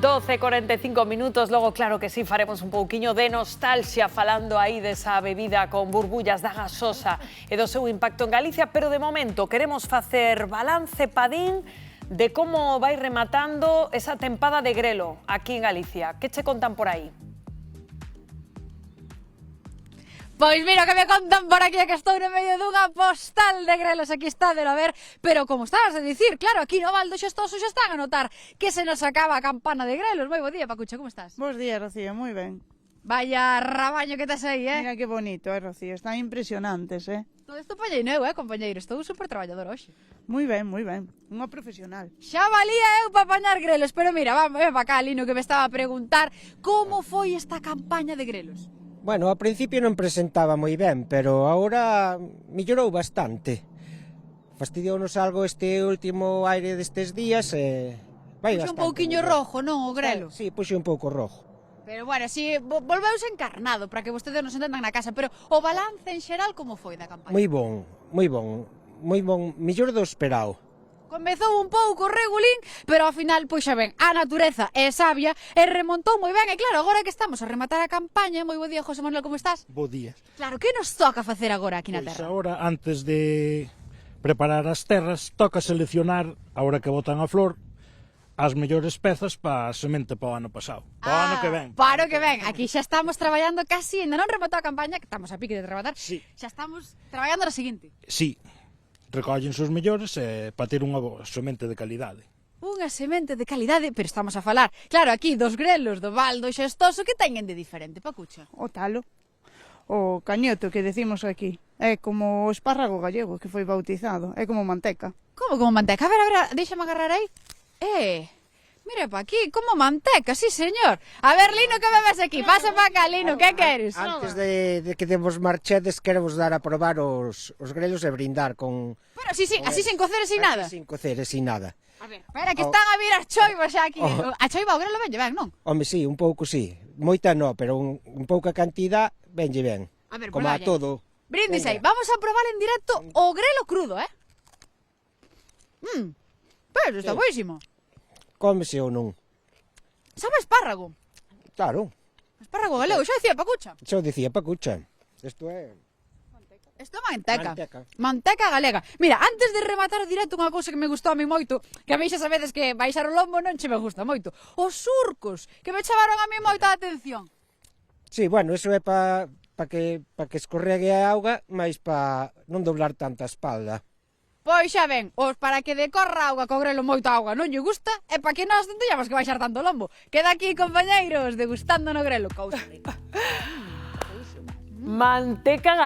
12:45 minutos, logo claro que sí, faremos un pouquiño de nostalgia falando aí desa bebida con burbullas da gasosa e do seu impacto en Galicia, pero de momento queremos facer balance, Padín, de como vai rematando esa tempada de grelo aquí en Galicia. Que che contan por aí? Pois mira que me contan por aquí que estou no medio dunha postal de grelos, aquí está de a ver, pero como estabas a dicir, claro, aquí no Val do Xestoso xa están a notar que se nos acaba a campana de grelos. Moi bo día, Pacucha, como estás? Bos días, Rocío, moi ben. Vaya rabaño que tes aí, Mira que bonito, Rocío, están impresionantes, Todo isto poñei eu, compañeiro, estou super traballador hoxe. moi ben, unha profesional. Xa valía eu para apañar grelos, pero mira, vamos, ven para cá, Lino, que me estaba a preguntar como foi esta campaña de grelos. Bueno, ao principio non presentaba moi ben, pero agora mellorou bastante. Fastidiounos algo este último aire destes días e vai Puxo bastante. un pouquiño rojo, non, o grelo? Sí, puxe un pouco rojo. Pero bueno, si volveuse encarnado para que vostedes nos entendan na casa, pero o balance en xeral como foi da campaña? Moi bon, mellor do esperado. Comezou un pouco regulín, pero ao final, pois xa ben, a natureza é sabia e remontou moi ben. E claro, agora que estamos a rematar a campaña, moi bo día, José Manuel, como estás? Bo día. Claro, que nos toca facer agora aquí na Pois terra? agora, antes de preparar as terras, toca seleccionar, agora que botan a flor, as mellores pezas para a semente para o ano pasado. Para o ano que ven. Para o que ven. Aquí xa estamos traballando casi, ainda non rematou a campaña, que estamos a pique de rematar. Sí. Xa estamos traballando na seguinte. Sí, recollen os mellores para ter unha semente de calidade. Unha semente de calidade, pero estamos a falar, claro, aquí dos grelos do Val do Xestoso, que teñen de diferente, Pacucha? O talo, o cañoto que decimos aquí, é como o espárrago gallego que foi bautizado, é como manteca. Como manteca? A ver, déxame agarrar aí. Mira pa aquí, como manteca, sí señor. A ver, Lino, que me ves aquí? Pasa pa cá, Lino, que queres? Antes de que demos marchedes, queremos dar a probar os grelos e brindar con... Bueno, sí, así sin cocer e sin nada. Sin cocer e sin nada. A ver, espera, que están a vir as choivas xa aquí. A choiva o grelo venlle ben, non? Home, sí, un pouco sí. Moita no, pero un pouca cantidad venlle ben. A ver, como a proballe. todo. Brindis aí, vamos a probar en directo o grelo crudo, Pero está Sí. buísimo. Cómese ou non? Sabe a espárrago? Claro, Espárrago galego, xa dicía Pacucha. xa o dicía Pacucha. Isto é... Isto é manteca. Manteca. Manteca galega. Mira, antes de rematar o directo, unha cousa que me gustou a mí moito, que a mí xa sabedes que baixar o lombo non che me gusta moito. Os surcos, que me chamaron a mí moita a atención. Sí, bueno, eso é para que escorregue a auga, mas para non doblar tanta espalda. Pois xa ven, os para que decorra a auga co grelo moita auga non lle gusta e para que nós non teñamos que baixar tanto lombo. Queda aquí, compañeiros, degustando no grelo. Cousa rica. Manteca